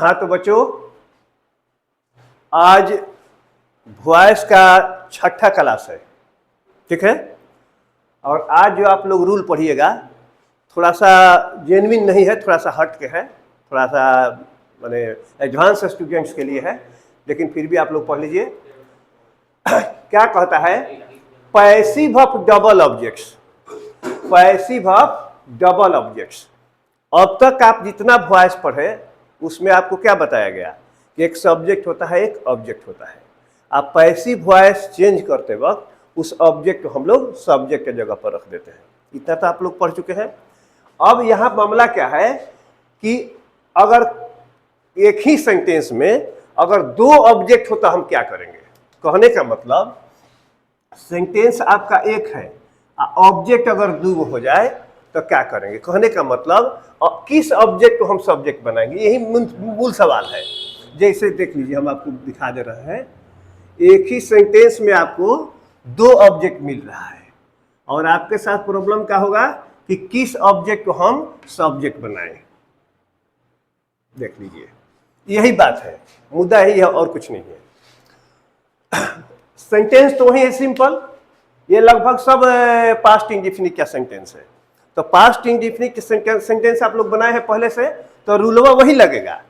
हाँ तो बच्चों, आज वॉइस का छठा क्लास है, ठीक है। और आज जो आप लोग रूल पढ़िएगा थोड़ा सा जेन्युइन नहीं है, थोड़ा सा हट के है, थोड़ा सा माने एडवांस स्टूडेंट्स के लिए है, लेकिन फिर भी आप लोग पढ़ लीजिए। क्या कहता है? Passive of double objects, passive of double objects. अब तक आप जितना वॉइस पढ़े उसमें आपको क्या बताया गया कि एक सब्जेक्ट होता है, एक ऑब्जेक्ट होता है। आप पैसिव वॉइस चेंज करते वक्त उस ऑब्जेक्ट को हम लोग सब्जेक्ट के जगह पर रख देते हैं। इतना तो आप लोग पढ़ चुके हैं। अब यहाँ मामला क्या है कि अगर एक ही सेंटेंस में अगर दो ऑब्जेक्ट होता हम क्या करेंगे। कहने का मतलब सेंटेंस आपका एक है, ऑब्जेक्ट अगर दो हो जाए तो क्या करेंगे। कहने का मतलब किस ऑब्जेक्ट को हम सब्जेक्ट बनाएंगे, यही मूल सवाल है। जैसे देख लीजिए, हम आपको दिखा दे रहे हैं, एक ही सेंटेंस में आपको दो ऑब्जेक्ट मिल रहा है और आपके साथ प्रॉब्लम क्या होगा कि किस ऑब्जेक्ट को हम सब्जेक्ट बनाएं। देख लीजिए, यही बात है, मुद्दा यही है और कुछ नहीं है। सेंटेंस तो वही है, सिंपल। ये लगभग सब पास्ट इंडेफिनिट का सेंटेंस है। तो पास्ट इंडेफिनिट के सेंटेंस आप लोग बनाए हैं पहले से, तो रूलवा वही लगेगा।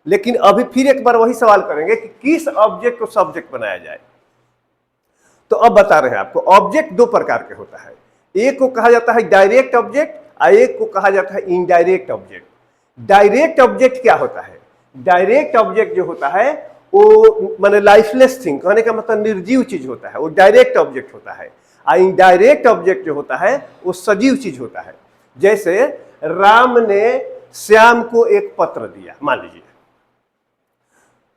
लेकिन अभी फिर एक बार वही सवाल करेंगे कि किस ऑब्जेक्ट को सब्जेक्ट बनाया जाए। तो अब बता रहे हैं आपको, ऑब्जेक्ट दो प्रकार के होता है। एक को कहा जाता है डायरेक्ट ऑब्जेक्ट और एक को कहा जाता है इनडायरेक्ट ऑब्जेक्ट। डायरेक्ट ऑब्जेक्ट क्या होता है? डायरेक्ट ऑब्जेक्ट जो होता है वो माने लाइफलेस थिंग, कहने का मतलब निर्जीव चीज होता है, वो डायरेक्ट ऑब्जेक्ट होता है। और इनडायरेक्ट ऑब्जेक्ट जो होता है वो सजीव चीज होता है। जैसे राम ने श्याम को एक पत्र दिया, मान लीजिए,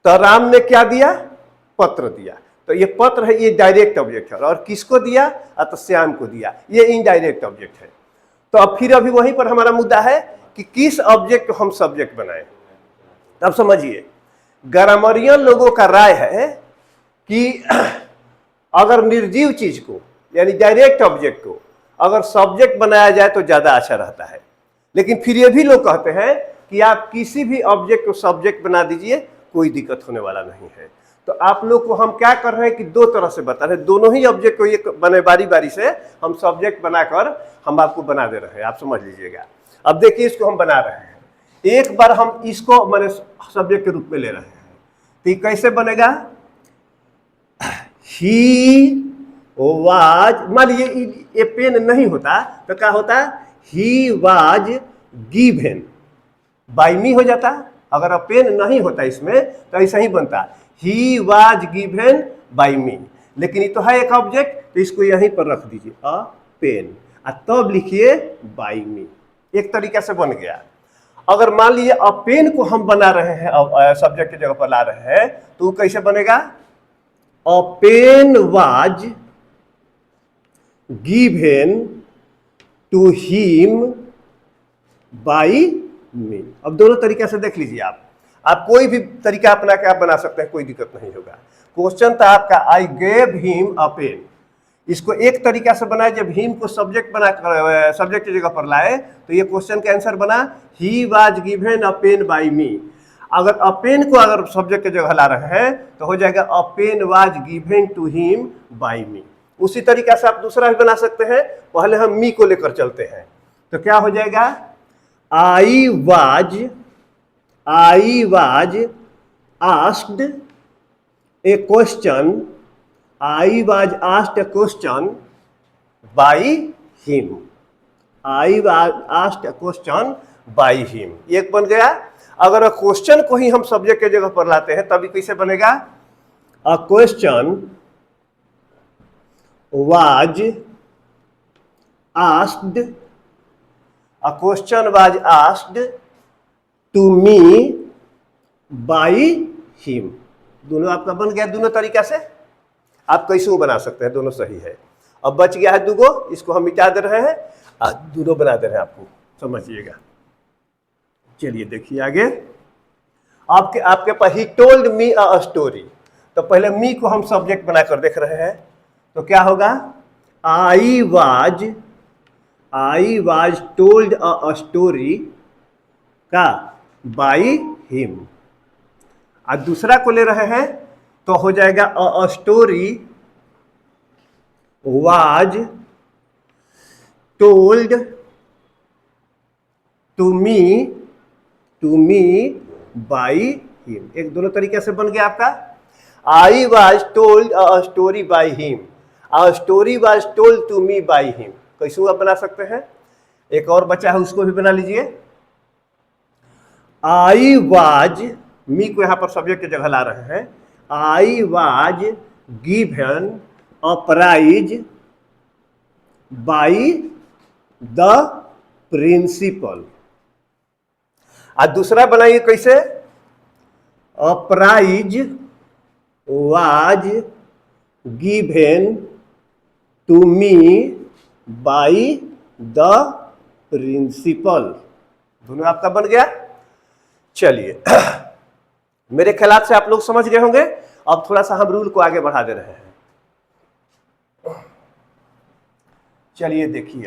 तो राम ने क्या दिया? पत्र दिया। तो ये पत्र है, ये डायरेक्ट ऑब्जेक्ट है। और किसको दिया? तो श्याम को दिया, ये इनडायरेक्ट ऑब्जेक्ट है। तो अब फिर अभी वहीं पर हमारा मुद्दा है कि किस ऑब्जेक्ट को हम सब्जेक्ट बनाएं। तब समझिए, ग्रामरियन लोगों का राय है कि अगर निर्जीव चीज को यानी डायरेक्ट ऑब्जेक्ट को अगर सब्जेक्ट बनाया जाए तो ज्यादा अच्छा रहता है। लेकिन फिर ये भी लोग कहते हैं कि आप किसी भी ऑब्जेक्ट को सब्जेक्ट बना दीजिए, कोई दिक्कत होने वाला नहीं है। तो आप लोग को हम क्या कर रहे हैं कि दो तरह से बता रहे हैं, दोनों ही ऑब्जेक्ट को एक बने बारी बारी से हम सब्जेक्ट बनाकर हम आपको बना दे रहे हैं। आप समझ लीजिएगा। अब देखिए, इसको हम बना रहे हैं, एक बार हम इसको माने सब्जेक्ट के रूप में ले रहे हैं। तो ये कैसे बनेगा? ही वाज, मान लीजिए ये पेन नहीं होता तो क्या होता? ही वाज गिवन बाय मी हो जाता। अगर पेन नहीं होता इसमें तो ऐसा ही बनता, ही वाज गिवन बाय मी। लेकिन ये तो है एक ऑब्जेक्ट, तो इसको यहीं पर रख दीजिए, अ पेन, तब लिखिए बाय मी। एक तरीका से बन गया। अगर मान लीजिए अ पेन को हम बना रहे हैं, सब्जेक्ट की जगह पर ला रहे हैं, तो कैसे बनेगा? A pen was given to him by me. अब दोनों तरीके से देख लीजिए, आप कोई भी तरीका अपना के आप बना सकते हैं, कोई दिक्कत नहीं होगा। क्वेश्चन था आपका, I gave him a pen. इसको एक तरीका से बनाए, जब हिम को सब्जेक्ट बना सब्जेक्ट की जगह पर लाए तो ये क्वेश्चन का आंसर बना ही was given a pen by me. अगर अ पेन को अगर सब्जेक्ट की जगह ला रहे हैं तो हो जाएगा a pen was given to him by me. उसी तरीका से आप दूसरा भी बना सकते हैं। पहले हम मी को लेकर चलते हैं, तो क्या हो जाएगा? I was asked A question, I was asked a question by him. I was asked a question by him. एक बन गया। अगर क्वेश्चन को ही हम सब्जेक्ट के जगह पर लाते हैं तभी कैसे बनेगा? A question was asked, a question was asked to me by him. दोनों आपका बन गया, दोनों तरीका से आप कैसे बना सकते हैं, दोनों सही है। अब बच गया है दुगो, इसको हम मिटा दे रहे हैं, दोनों बना दे रहे हैं, आपको समझिएगा। चलिए देखिए आगे। आपके पास he told me a story, तो पहले मी को हम सब्जेक्ट बनाकर देख रहे हैं, तो क्या होगा? I was told a story का बाय हिम। और दूसरा को ले रहे हैं तो हो जाएगा a story was told to me by him. एक दोनों तरीके से बन गया आपका। I was told a story by him, a story was told to me by him. कैसे आप बना सकते हैं? एक और बचा है, उसको भी बना लीजिए। आई वाज, मी को यहां पर सब्जेक्ट की जगह ला रहे हैं। I was given a prize by the principal. और दूसरा बनाइए कैसे? A prize was given to me by the principal. दोनों आपका बन गया। चलिए मेरे ख्याल से आप लोग समझ गए होंगे। अब थोड़ा सा हम रूल को आगे बढ़ा दे रहे हैं। चलिए देखिए,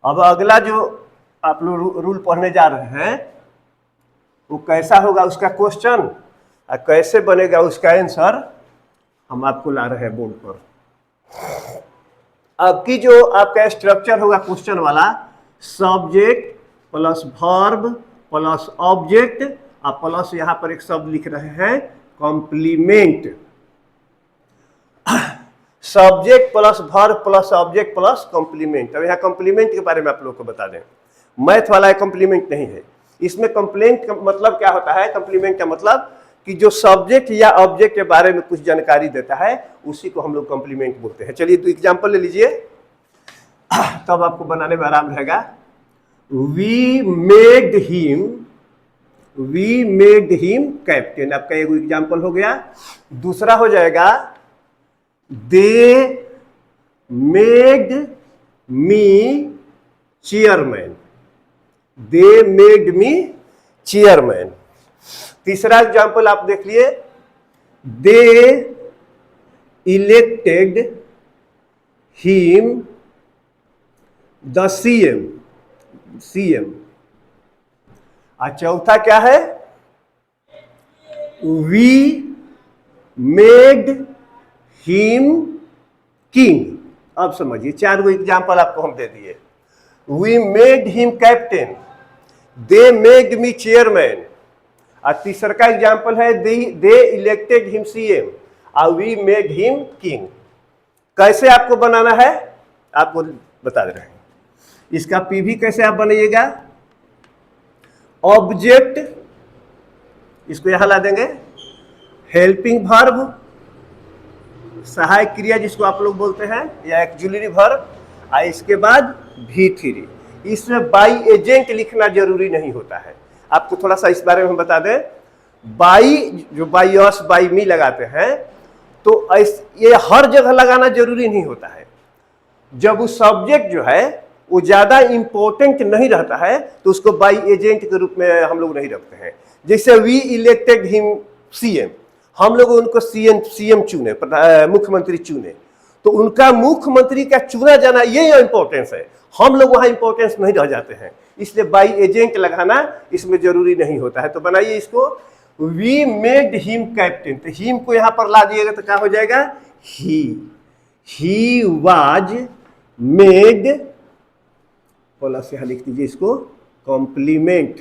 अब अगला जो आप लोग रूल पढ़ने जा रहे हैं वो कैसा होगा, उसका क्वेश्चन और कैसे बनेगा उसका आंसर हम आपको ला रहे हैं बोर्ड पर। अब की जो आपका स्ट्रक्चर होगा क्वेश्चन वाला, subject plus verb plus object और प्लस यहां पर एक शब्द लिख रहे हैं complement. Subject plus verb plus object plus complement. अब यहाँ कॉम्प्लीमेंट के बारे में आप लोग को बता दें, मैथ वाला है, कॉम्प्लीमेंट नहीं है। इसमें कॉम्प्लीमेंट का मतलब क्या होता है? कॉम्प्लीमेंट का मतलब कि जो सब्जेक्ट या ऑब्जेक्ट के बारे में कुछ जानकारी देता है उसी को हम लोग कॉम्प्लीमेंट बोलते हैं। चलिए तो एग्जांपल ले लीजिए, तब आपको बनाने में आराम रहेगा। वी मेड हिम कैप्टन, आपका एक एग्जांपल हो गया। दूसरा हो जाएगा they made me chairman, they made me chairman. तीसरा एग्जांपल आप देख लिए, they elected him the CM. और चौथा क्या है? We made him king. अब समझिए, चार गो एग्जाम्पल आपको हम दे दिए। We made him captain, they made me chairman, और तीसरा का एग्जाम्पल है दे इलेक्टेड हिम सीएम और वी मेड हिम किंग। कैसे आपको बनाना है आपको बता दे रहे हैं। इसका पीवी कैसे आप बनाइएगा? ऑब्जेक्ट, इसको यहां ला देंगे, हेल्पिंग वर्ब, सहायक क्रिया जिसको आप लोग बोलते हैं, या एक्जुलरी वर्ब, और इसके बाद V3। इसमें बाई एजेंट लिखना जरूरी नहीं होता है। आपको थोड़ा सा इस बारे में हम बता दें। बाई, जो बाई अस बाई मी लगाते हैं, तो ये हर जगह लगाना जरूरी नहीं होता है। जब वो सब्जेक्ट जो है वो ज्यादा इंपॉर्टेंट नहीं रहता है तो उसको बाई एजेंट के रूप में हम लोग नहीं रखते हैं। जैसे वी इलेक्टेड हिम सीएम, हम लोग उनको सीएम चुने, मुख्यमंत्री चुने, तो उनका मुख्यमंत्री का चुना जाना ये इंपॉर्टेंस है। हम लोग वहां इंपॉर्टेंस नहीं रह जाते हैं, इसलिए बाई एजेंट लगाना इसमें जरूरी नहीं होता है। तो बनाइए इसको, वी मेड हिम कैप्टन, तो हिम को यहां पर ला दिएगा तो क्या हो जाएगा? ही वाज मेड, प्लस यहां लिख दीजिए इसको complement,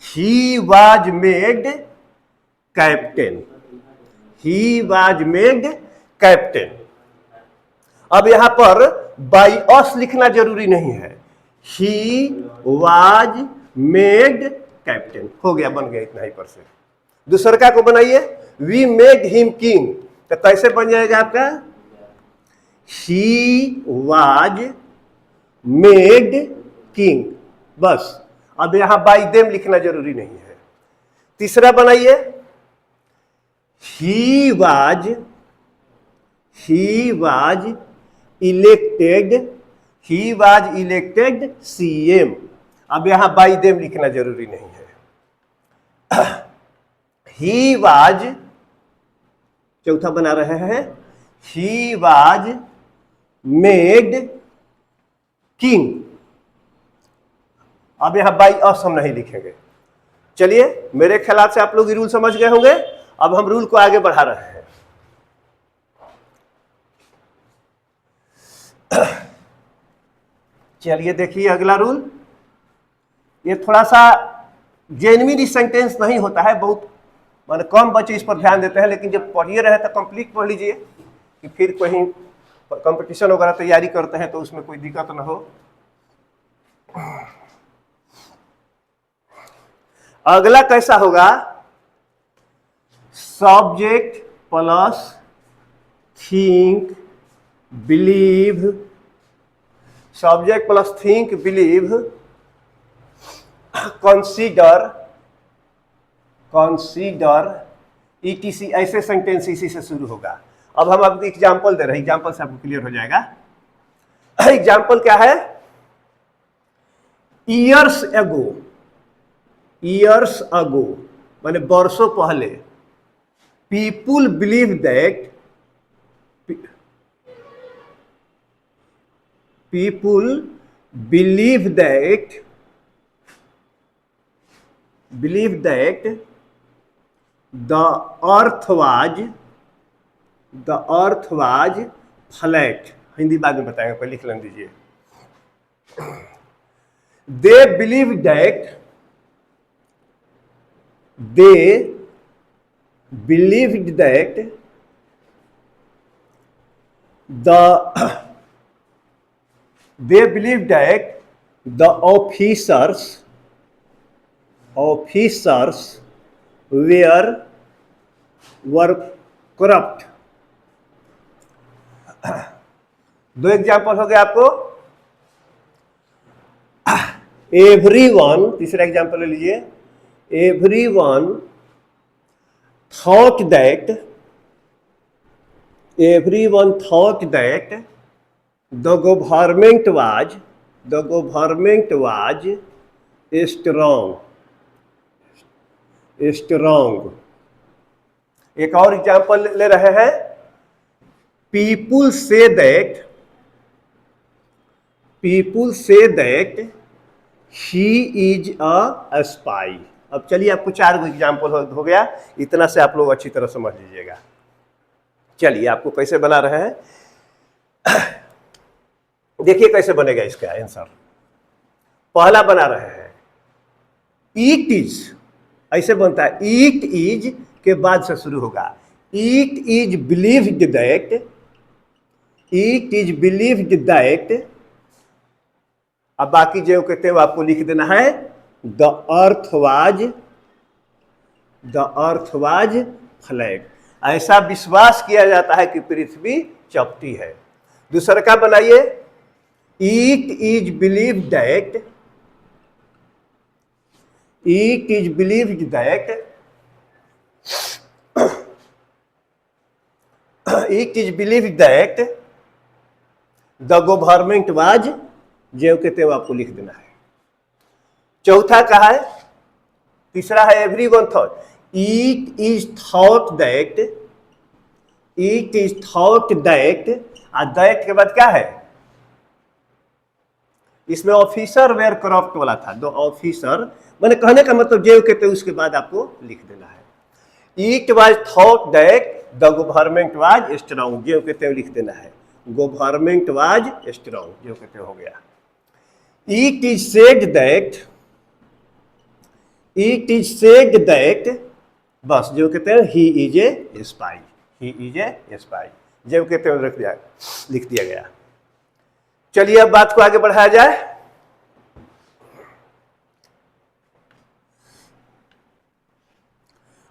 he was made captain, he was made captain. अब यहां पर बाई अस लिखना जरूरी नहीं है, ही वाज मेड कैप्टन हो गया, बन गया इतना ही पर से। दूसरा को बनाइए, वी मेड हिम किंग, तो कैसे बन जाएगा आपका? ही वाज मेड किंग, बस। अब यहां बाई देम लिखना जरूरी नहीं है। तीसरा बनाइए, ही वाज इलेक्टेड सीएम। अब यहां बाई देम लिखना जरूरी नहीं है। ही वाज, चौथा बना रहे हैं, ही वाज मेड किंग। अब यहां बाई अस हम नहीं लिखेंगे, चलिए, मेरे ख्याल से आप लोग ये रूल समझ गए होंगे। अब हम रूल को आगे बढ़ा रहे हैं। चलिए देखिए अगला रूल, ये थोड़ा सा जेन्युइन सेंटेंस नहीं होता है, बहुत माने कम बच्चे इस पर ध्यान देते हैं, लेकिन जब पढ़िए रहे तो कंप्लीट पढ़ लीजिए कि फिर कहीं कंपटीशन वगैरह तैयारी करते हैं तो उसमें कोई दिक्कत ना हो। अगला कैसा होगा, subject plus think believe, subject plus think believe consider, consider etc, ऐसे सेंटेंस इसी से शुरू होगा। अब हम आपको एग्जांपल दे रहे हैं, एग्जांपल से आपको क्लियर हो जाएगा। एग्जांपल क्या है, ईयर्स एगो, ईयर्स अगो माने वर्षों पहले, people believe that, people believe that, believe that the earth was flat. Hindi बाद में बताएंगे, पहले लिख लेने दीजिए। They believe that, they believed that they believed that the officers were corrupt। दो एग्जाम्पल हो गए आपको, एवरीवन, तीसरा एग्जाम्पल ले लीजिए, everyone thought that the government was strong। एक और एग्जांपल ले रहे हैं, people say that he is a spy। अब चलिए, आपको 4 एग्जाम्पल हो गया, इतना से आप लोग अच्छी तरह समझ लीजिएगा। चलिए आपको कैसे बना रहे हैं, देखिए कैसे बनेगा इसका आंसर। पहला बना रहे हैं, इट इज, ऐसे बनता है, इट इज के बाद से शुरू होगा, इट इज बिलीव्ड दैट, अब बाकी जो कहते हैं वो आपको लिख देना है, द अर्थ वाज फ्लैट। ऐसा विश्वास किया जाता है कि पृथ्वी चपटी है। दूसरा का बनाइए, it is believed that the government was, जो कहते हैं आपको लिख देना है। चौथा का है, तीसरा है everyone thought, it is thought that, और दैट के बाद क्या है, इसमें ऑफिसर वेयर करप्ट वाला था, दो ऑफिसर, मैंने कहने का मतलब जो कहते हैं उसके बाद आपको लिख देना है। It was thought that the government was strong, जो कहते हैं लिख देना है, गवर्नमेंट वाज स्ट्रांग, जो कहते हो गया। इट इज सेड दैट, बस जो कहते हैं ही इज ए स्पाई, जो कहते हैं लिख दिया गया। चलिए अब बात को आगे बढ़ाया जाए।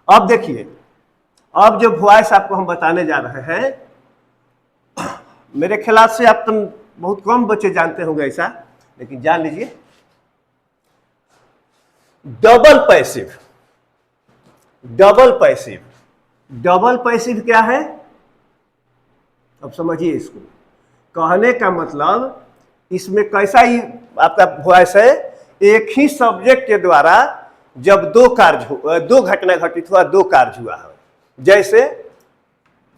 अब देखिए, अब जो वॉइस आपको हम बताने जा रहे हैं, मेरे ख्याल से आप तुम बहुत कम बच्चे जानते होंगे ऐसा, लेकिन जान लीजिए, डबल पैसिव क्या है, अब समझिए इसको। कहने का मतलब इसमें कैसा ही आपका वॉइस है, एक ही सब्जेक्ट के द्वारा जब दो घटना घटित हुआ, दो कार्य हुआ है। जैसे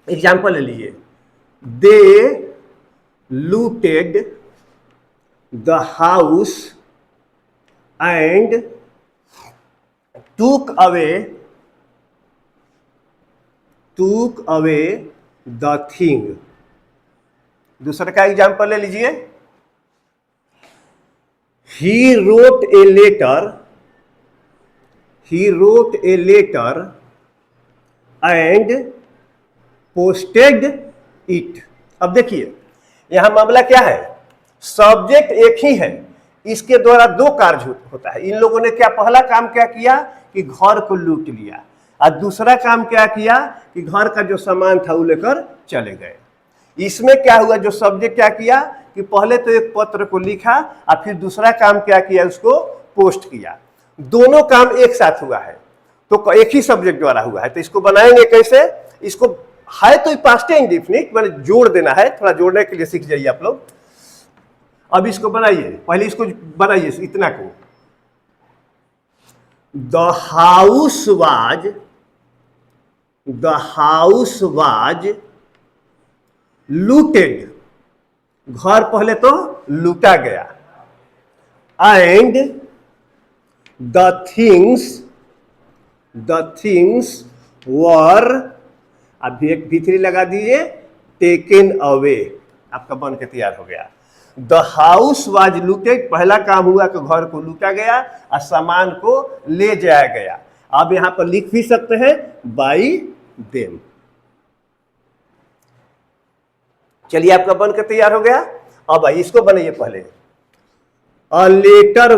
एग्जाम्पल ले लीजिए, they looted the house and took away the thing। दूसरा का एग्जाम्पल ले लीजिए, he wrote a letter and posted it। अब देखिए यहां मामला क्या है, सब्जेक्ट एक ही है, इसके द्वारा दो कार्य होता है। इन लोगों ने क्या पहला काम क्या किया कि घर को लूट लिया, और दूसरा काम क्या किया कि घर का जो सामान था वो लेकर चले गए। इसमें क्या हुआ, जो सब्जेक्ट क्या किया कि पहले तो एक पत्र को लिखा और फिर दूसरा काम क्या किया, उसको पोस्ट किया। दोनों काम एक साथ हुआ है, तो एक ही सब्जेक्ट द्वारा हुआ है। तो इसको बनाएंगे कैसे, इसको है तो पास्ट इंडेफिनिट मैंने जोड़ देना है, थोड़ा जोड़ने के लिए सीख जाइए आप लोग। अब इसको बनाइए, पहले इसको बनाइए इतना को, द हाउस वाज लूटेड, घर पहले तो लूटा गया, एंड द थिंग्स वर, अभी एक भीतरी लगा दीजिए, टेकन अवे, आपका बन के तैयार हो गया। द हाउस वाज लूटेड, पहला काम हुआ कि घर को लूटा गया और सामान को ले जाया गया। अब यहां पर लिख भी सकते हैं बाई देम। चलिए आपका बन के तैयार हो गया। अब भाई इसको बनाइए पहले, a letter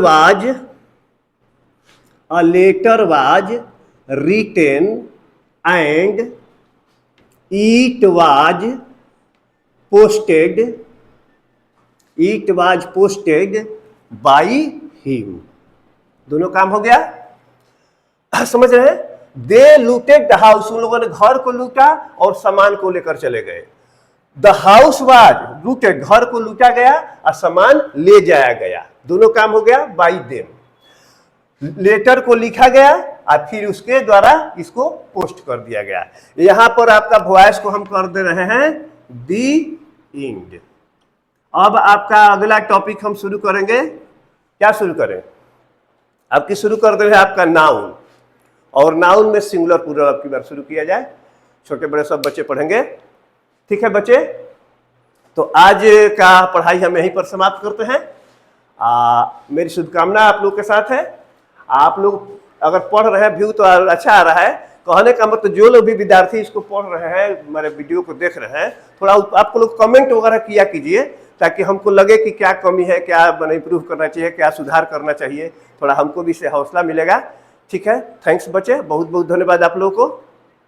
was written and it was posted by him. दोनों काम हो गया, समझ रहे हैं। दे लूटेड द हाउस, उन लोगों ने घर को लूटा और सामान को लेकर चले गए। द हाउस वाज लूटेड, घर को लूटा गया और सामान ले जाया गया। दोनों काम हो गया बाई देम। लेटर को लिखा गया और फिर उसके द्वारा इसको पोस्ट कर दिया गया। यहां पर आपका वॉइस को हम कर दे रहे हैं दी इंड। अब आपका अगला टॉपिक हम शुरू करेंगे, क्या शुरू करें, आपकी शुरू कर दे रहे हैं आपका नाउन, और नाउन में सिंगुलर प्लूरल अब की बार शुरू किया जाए। छोटे बड़े सब बच्चे पढ़ेंगे, ठीक है बच्चे। तो आज का पढ़ाई हम यहीं पर समाप्त करते हैं। मेरी शुभकामना आप लोग के साथ है। आप लोग अगर पढ़ रहे हैं, व्यू तो अच्छा आ रहा है, कहने का मतलब जो लोग भी विद्यार्थी इसको पढ़ रहे हैं, हमारे वीडियो को देख रहे हैं, थोड़ा आपको लोग कमेंट वगैरह किया कीजिए, ताकि हमको लगे कि क्या कमी है, क्या इम्प्रूव करना चाहिए, क्या सुधार करना चाहिए, थोड़ा हमको भी इससे हौसला मिलेगा। ठीक है, थैंक्स बच्चे, बहुत बहुत धन्यवाद आप लोगों को।